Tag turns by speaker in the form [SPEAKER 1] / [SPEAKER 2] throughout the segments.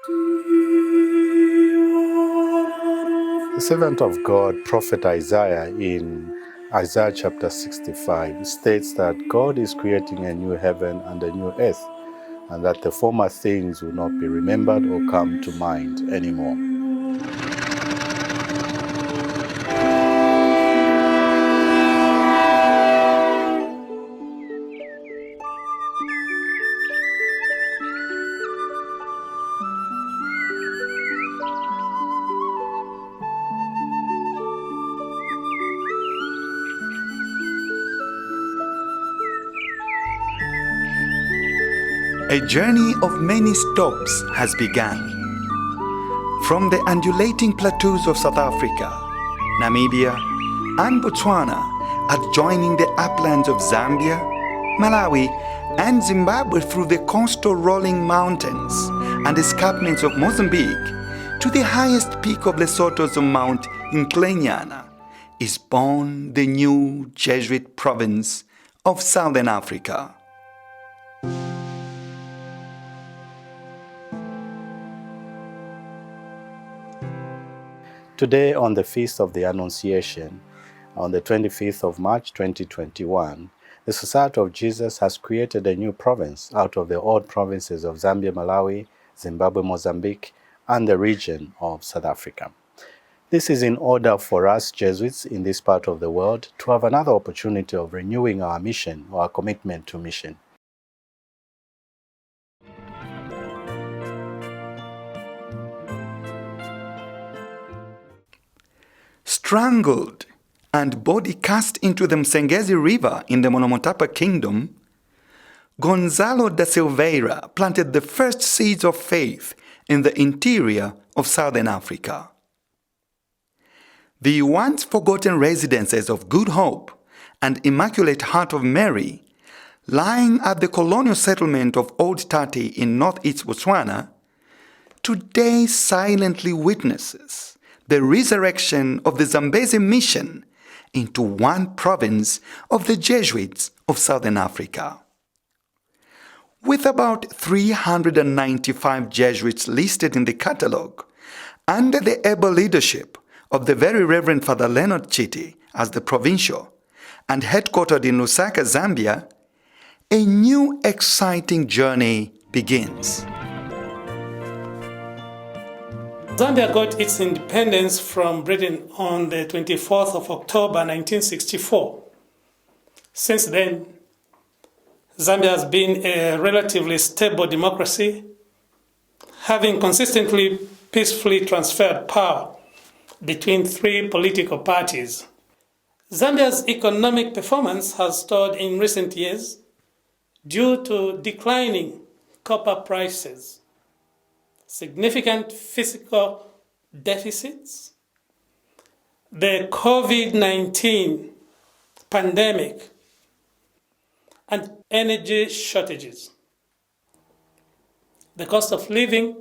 [SPEAKER 1] The servant of God, Prophet Isaiah, in Isaiah chapter 65, states that God is creating a new heaven and a new earth, and that the former things will not be remembered or come to mind anymore.
[SPEAKER 2] A journey of many stops has begun. From the undulating plateaus of South Africa, Namibia, and Botswana, adjoining the uplands of Zambia, Malawi, and Zimbabwe through the coastal rolling mountains and escarpments of Mozambique to the highest peak of Lesotho's Mount Incliniana, is born the new Jesuit province of Southern Africa.
[SPEAKER 1] Today, on the Feast of the Annunciation, on the 25th of March 2021, the Society of Jesus has created a new province out of the old provinces of Zambia, Malawi, Zimbabwe, Mozambique, and the region of South Africa. This is in order for us Jesuits in this part of the world to have another opportunity of renewing our mission or our commitment to mission.
[SPEAKER 2] Strangled and body cast into the Msengezi River in the Monomotapa Kingdom, Gonzalo da Silveira planted the first seeds of faith in the interior of Southern Africa. The once forgotten residences of Good Hope and Immaculate Heart of Mary, lying at the colonial settlement of Old Tati in northeast Botswana, today silently witnesses the resurrection of the Zambezi mission into one province of the Jesuits of Southern Africa. With about 395 Jesuits listed in the catalogue, under the able leadership of the Very Reverend Father Leonard Chiti as the provincial, and headquartered in Lusaka, Zambia, a new exciting journey begins.
[SPEAKER 3] Zambia got its independence from Britain on the 24th of October 1964. Since then, Zambia has been a relatively stable democracy, having consistently peacefully transferred power between three political parties. Zambia's economic performance has stalled in recent years due to declining copper prices, significant fiscal deficits, the COVID-19 pandemic, and energy shortages. The cost of living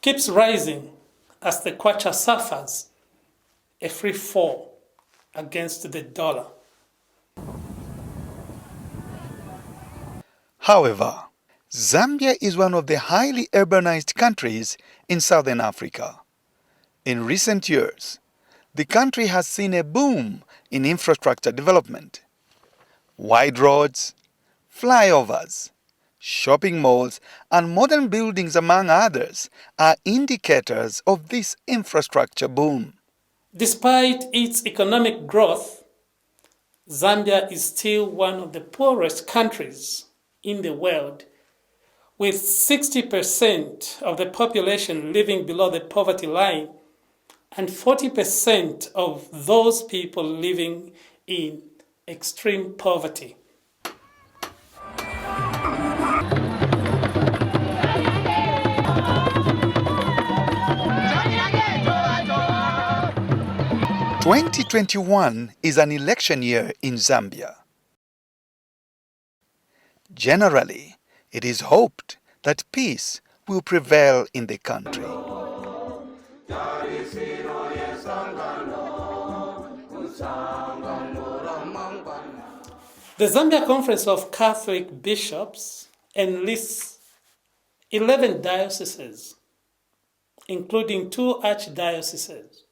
[SPEAKER 3] keeps rising as the kwacha suffers a free fall against the dollar.
[SPEAKER 2] However, Zambia is one of the highly urbanized countries in Southern Africa. In recent years, the country has seen a boom in infrastructure development. Wide roads, flyovers, shopping malls, and modern buildings, among others, are indicators of this infrastructure boom.
[SPEAKER 3] Despite its economic growth, Zambia is still one of the poorest countries in the world, with 60% of the population living below the poverty line and 40% of those people living in extreme poverty.
[SPEAKER 2] "2021 is an election year in Zambia. Generally, it is hoped that peace will prevail in the country.
[SPEAKER 3] The Zambia Conference of Catholic Bishops enlists 11 dioceses including 2 archdioceses.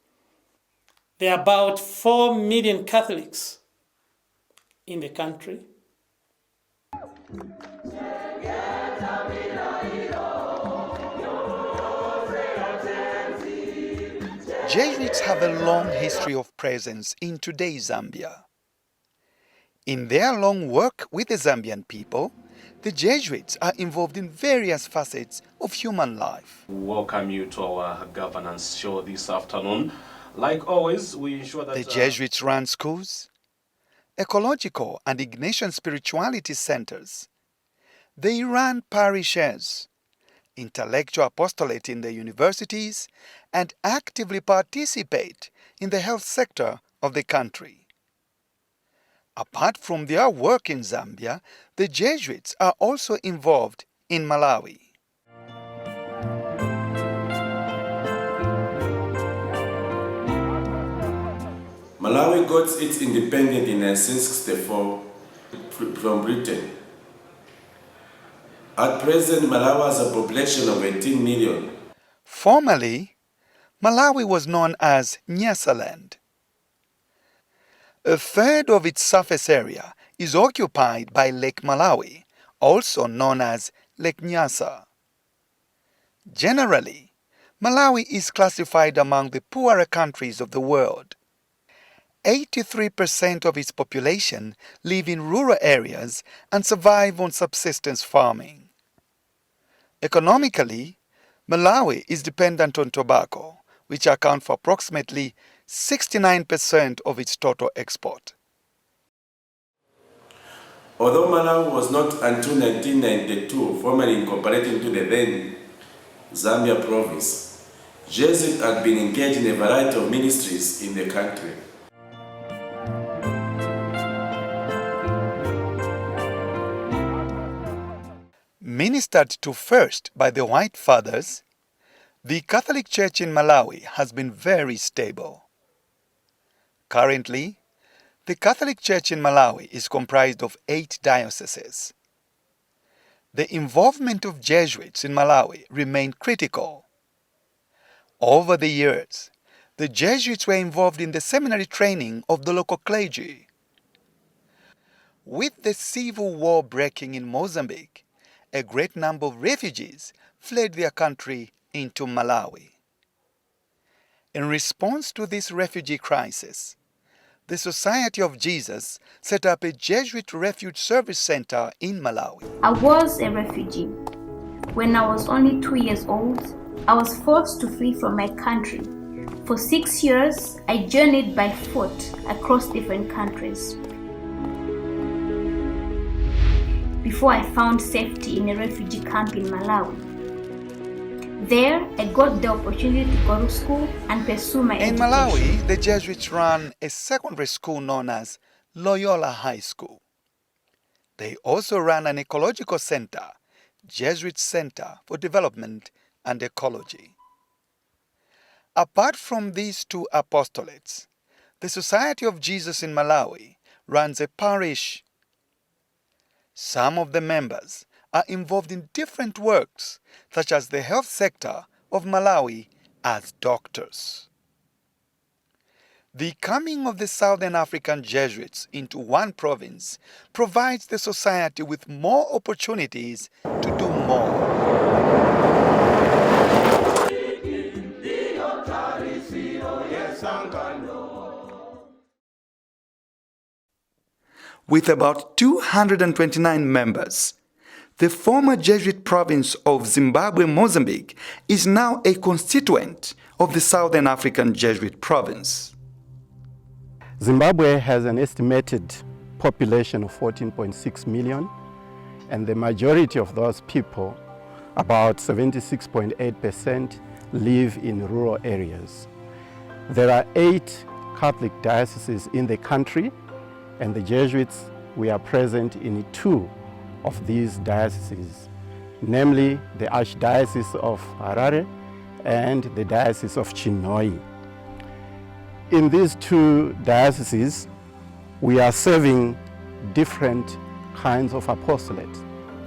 [SPEAKER 3] There are about 4 million Catholics in the country.
[SPEAKER 2] Jesuits have a long history of presence in today's Zambia. In their long work with the Zambian people, the Jesuits are involved in various facets of human life.
[SPEAKER 4] Welcome you to our governance show this afternoon. Like always, we ensure that
[SPEAKER 2] the Jesuits run schools, ecological and Ignatian spirituality centers. They run parishes, intellectual apostolate in the universities, and actively participate in the health sector of the country. Apart from their work in Zambia, the Jesuits are also involved in Malawi.
[SPEAKER 5] Malawi got its independence in 1964 from Britain. At present, Malawi has a population of 18 million.
[SPEAKER 2] Formerly, Malawi was known as Nyasaland. A third of its surface area is occupied by Lake Malawi, also known as Lake Nyasa. Generally, Malawi is classified among the poorer countries of the world. 83% of its population live in rural areas and survive on subsistence farming. Economically, Malawi is dependent on tobacco, which accounts for approximately 69% of its total export.
[SPEAKER 5] Although Malawi was not until 1992 formally incorporated into the then Zambia province, Jesuits had been engaged in a variety of ministries in the country.
[SPEAKER 2] Ministered to first by the White Fathers, the Catholic Church in Malawi has been very stable. Currently, the Catholic Church in Malawi is comprised of 8 dioceses. The involvement of Jesuits in Malawi remained critical. Over the years, the Jesuits were involved in the seminary training of the local clergy. With the civil war breaking in Mozambique, a great number of refugees fled their country into Malawi. In response to this refugee crisis, the Society of Jesus set up a Jesuit Refuge Service Center in Malawi.
[SPEAKER 6] I was a refugee. When I was only 2 years old, I was forced to flee from my country. For 6 years, I journeyed by foot across different countries, before I found safety in a refugee camp in Malawi. There, I got the opportunity to go to school and pursue my education.
[SPEAKER 2] In Malawi, the Jesuits ran a secondary school known as Loyola High School. They also ran an ecological center, Jesuit Center for Development and Ecology. Apart from these 2 apostolates, the Society of Jesus in Malawi runs a parish. Some of the members are involved in different works, such as the health sector of Malawi as doctors. The coming of the Southern African Jesuits into one province provides the society with more opportunities to do more. With about 229 members, the former Jesuit province of Zimbabwe-Mozambique is now a constituent of the Southern African Jesuit province.
[SPEAKER 1] Zimbabwe has an estimated population of 14.6 million, and the majority of those people, about 76.8%, live in rural areas. There are 8 Catholic dioceses in the country, and the Jesuits, we are present in 2 of these dioceses, namely the Archdiocese of Harare and the Diocese of Chinhoyi. In these 2 dioceses, we are serving different kinds of apostolate.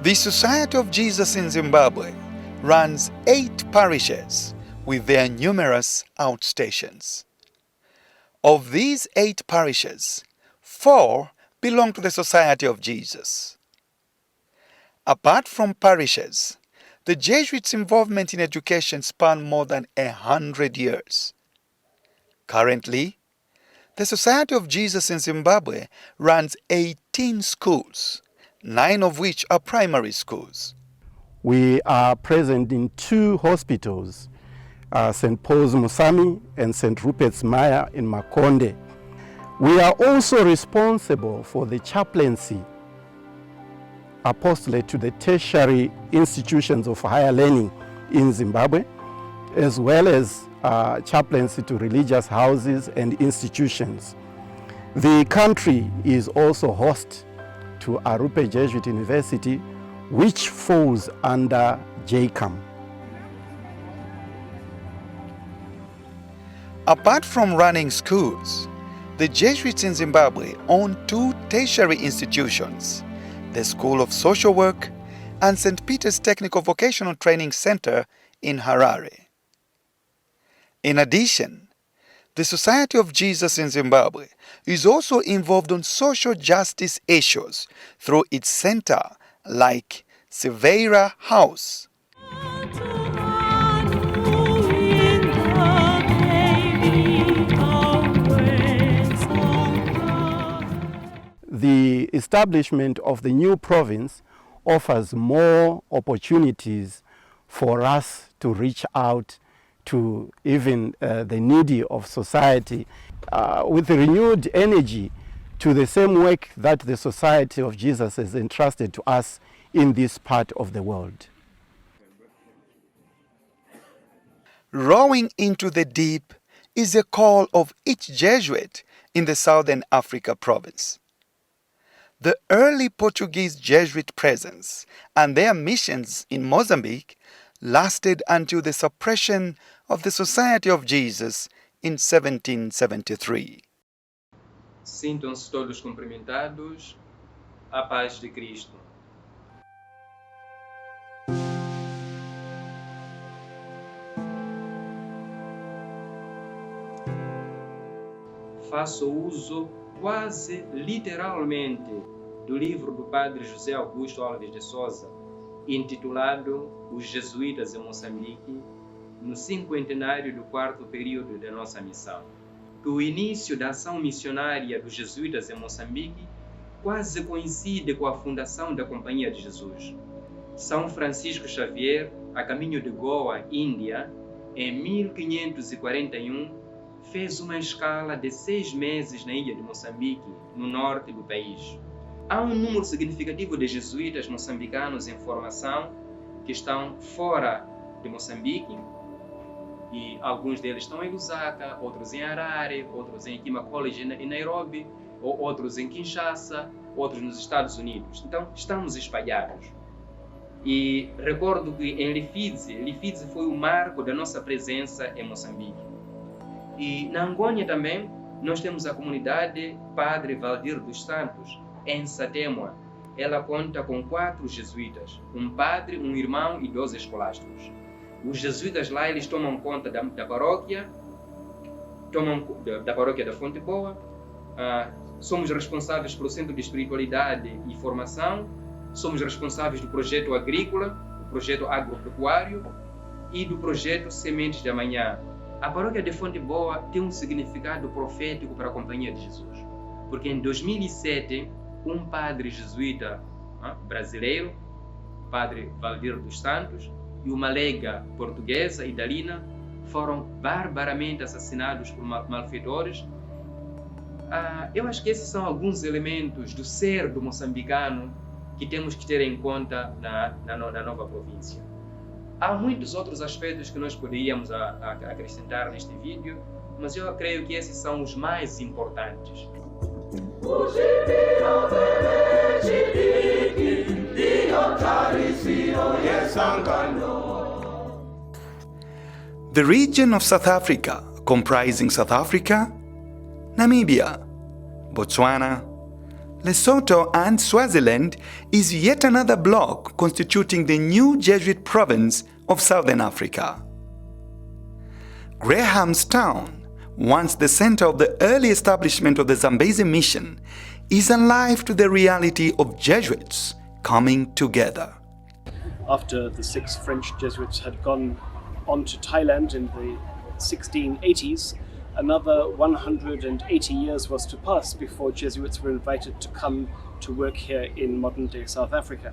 [SPEAKER 2] The Society of Jesus in Zimbabwe runs 8 parishes with their numerous outstations. Of these 8 parishes, 4 belong to the Society of Jesus. Apart from parishes, the Jesuits' involvement in education spanned more than 100 years. Currently, the Society of Jesus in Zimbabwe runs 18 schools, 9 of which are primary schools.
[SPEAKER 7] We are present in 2 hospitals, St. Paul's Musami and St. Rupert's Maya in Makonde. We are also responsible for the chaplaincy apostolate to the tertiary institutions of higher learning in Zimbabwe, as well as chaplaincy to religious houses and institutions. The country is also host to Arupe Jesuit University, which falls under JCAM.
[SPEAKER 2] Apart from running schools, the Jesuits in Zimbabwe own 2 tertiary institutions, the School of Social Work and St. Peter's Technical Vocational Training Center in Harare. In addition, the Society of Jesus in Zimbabwe is also involved on social justice issues through its center like Silveira House.
[SPEAKER 7] The establishment of the new province offers more opportunities for us to reach out to even the needy of society with renewed energy to the same work that the Society of Jesus has entrusted to us in this part of the world.
[SPEAKER 2] Rowing into the deep is a call of each Jesuit in the Southern Africa province. The early Portuguese Jesuit presence and their missions in Mozambique lasted until the suppression of the Society of Jesus in 1773.
[SPEAKER 8] Sintam-se todos cumprimentados. A paz de Cristo. Faço uso quase literalmente do livro do Padre José Augusto Alves de Souza, intitulado Os Jesuítas em Moçambique, no 50º do 4º período da nossa missão. O início da ação missionária dos jesuítas em Moçambique quase coincide com a fundação da Companhia de Jesus. São Francisco Xavier, a caminho de Goa, Índia, em 1541, fez uma escala de 6 meses na ilha de Moçambique, no norte do país. Há um número significativo de jesuítas moçambicanos em formação que estão fora de Moçambique, e alguns deles estão em Lusaka, outros em Harare, outros em Kima College em Nairobi, ou outros em Kinshasa, outros nos Estados Unidos. Então, estamos espalhados. E recordo que em Lifidzi foi o marco da nossa presença em Moçambique. E na Angônia também, nós temos a comunidade Padre Valdir dos Santos, em Satemwa. Ela conta com 4 jesuítas, um padre, um irmão e 2 escolásticos. Os jesuítas lá, eles tomam conta da paróquia, da paróquia da Fonte Boa. Somos responsáveis pelo Centro de Espiritualidade e Formação, somos responsáveis do projeto agrícola, do projeto agropecuário e do projeto Sementes de Amanhã. A paróquia de Fonte Boa tem um significado profético para a Companhia de Jesus, porque em 2007, um padre jesuíta brasileiro, Padre Valdir dos Santos, e uma leiga portuguesa, Idalina, foram barbaramente assassinados por malfeitores. Eu acho que esses são alguns elementos do ser do moçambicano que temos que ter em conta na nova província. Há muitos outros aspectos que nós poderíamos acrescentar neste vídeo, mas eu creio que esses são os mais importantes.
[SPEAKER 2] The region of South Africa, comprising South Africa, Namibia, Botswana, Lesotho and Swaziland, is yet another block constituting the new Jesuit province of Southern Africa. Grahamstown, once the center of the early establishment of the Zambezi Mission, is alive to the reality of Jesuits coming together.
[SPEAKER 9] After the 6 French Jesuits had gone on to Thailand in the 1680s, another 180 years was to pass before Jesuits were invited to come to work here in modern-day South Africa.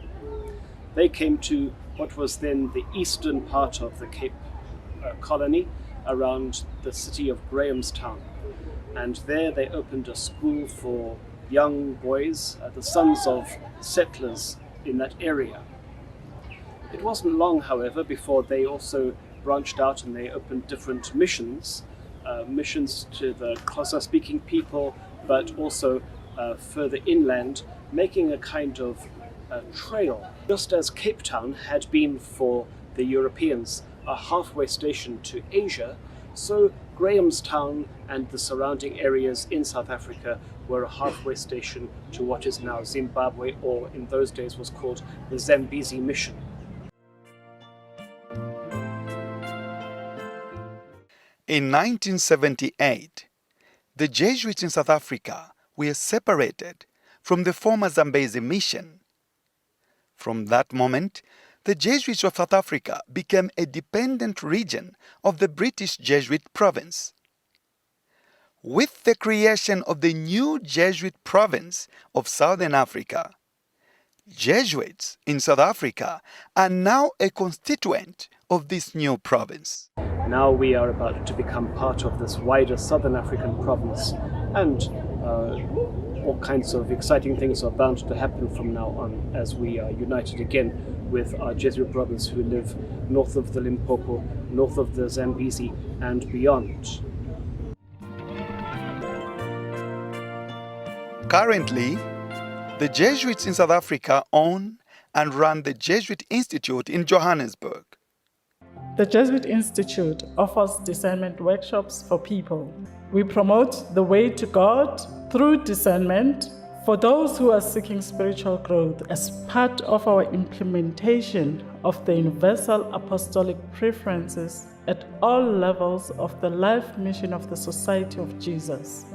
[SPEAKER 9] They came to what was then the eastern part of the Cape colony, around the city of Grahamstown. And there they opened a school for young boys, the sons of settlers in that area. It wasn't long, however, before they also branched out and they opened different missions, missions to the Xhosa-speaking people, but also further inland, making a kind of trail. Just as Cape Town had been for the Europeans a halfway station to Asia, so Grahamstown and the surrounding areas in South Africa were a halfway station to what is now Zimbabwe, or in those days was called the Zambezi Mission.
[SPEAKER 2] In 1978, the Jesuits in South Africa were separated from the former Zambezi Mission. From that moment, the Jesuits of South Africa became a dependent region of the British Jesuit province. With the creation of the new Jesuit province of Southern Africa, Jesuits in South Africa are now a constituent of this new province.
[SPEAKER 9] Now we are about to become part of this wider Southern African province, and all kinds of exciting things are bound to happen from now on as we are united again with our Jesuit brothers who live north of the Limpopo, north of the Zambezi and beyond.
[SPEAKER 2] Currently, the Jesuits in South Africa own and run the Jesuit Institute in Johannesburg.
[SPEAKER 10] The Jesuit Institute offers discernment workshops for people. We promote the way to God through discernment for those who are seeking spiritual growth as part of our implementation of the universal apostolic preferences at all levels of the life mission of the Society of Jesus.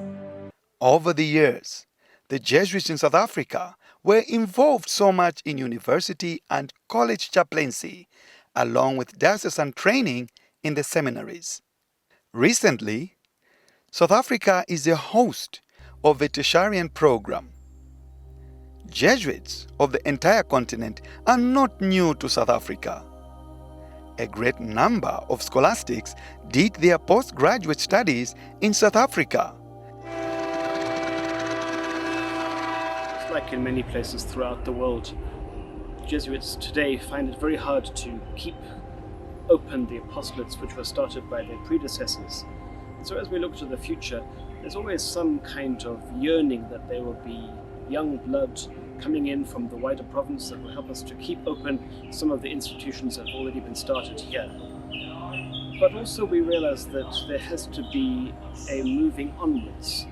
[SPEAKER 2] Over the years, the Jesuits in South Africa were involved so much in university and college chaplaincy, along with diocesan training in the seminaries. Recently, South Africa is a host of a tertiary program. Jesuits of the entire continent are not new to South Africa. A great number of scholastics did their postgraduate studies in South Africa.
[SPEAKER 9] It's like in many places throughout the world, Jesuits today find it very hard to keep open the apostolates which were started by their predecessors. And so as we look to the future, there's always some kind of yearning that there will be young blood coming in from the wider province that will help us to keep open some of the institutions that have already been started here. But also we realize that there has to be a moving onwards.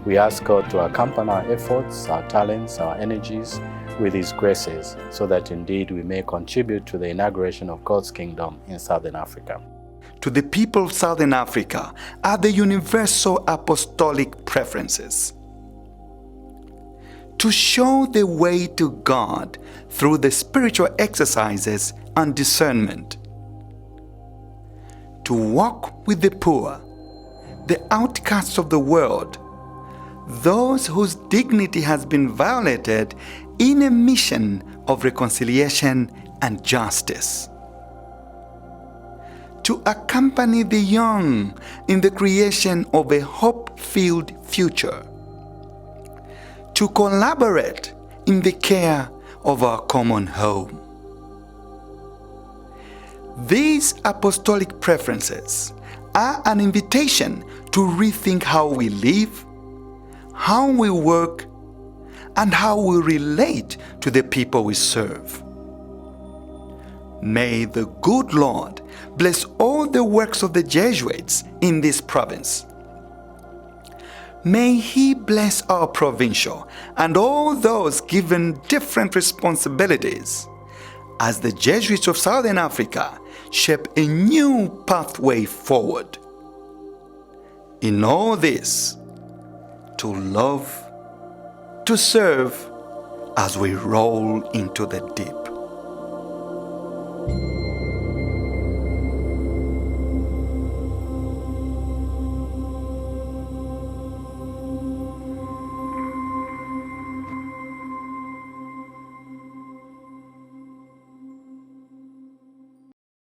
[SPEAKER 1] We ask God to accompany our efforts, our talents, our energies with His graces, so that indeed we may contribute to the inauguration of God's kingdom in Southern Africa.
[SPEAKER 2] To the people of Southern Africa are the universal apostolic preferences. To show the way to God through the spiritual exercises and discernment. To walk with the poor, the outcasts of the world, those whose dignity has been violated in a mission of reconciliation and justice. To accompany the young in the creation of a hope-filled future. To collaborate in the care of our common home. These apostolic preferences are an invitation to rethink how we live, how we work, and how we relate to the people we serve. May the good Lord bless all the works of the Jesuits in this province. May He bless our provincial and all those given different responsibilities as the Jesuits of Southern Africa shape a new pathway forward. In all this, to love, to serve as we roll into the deep.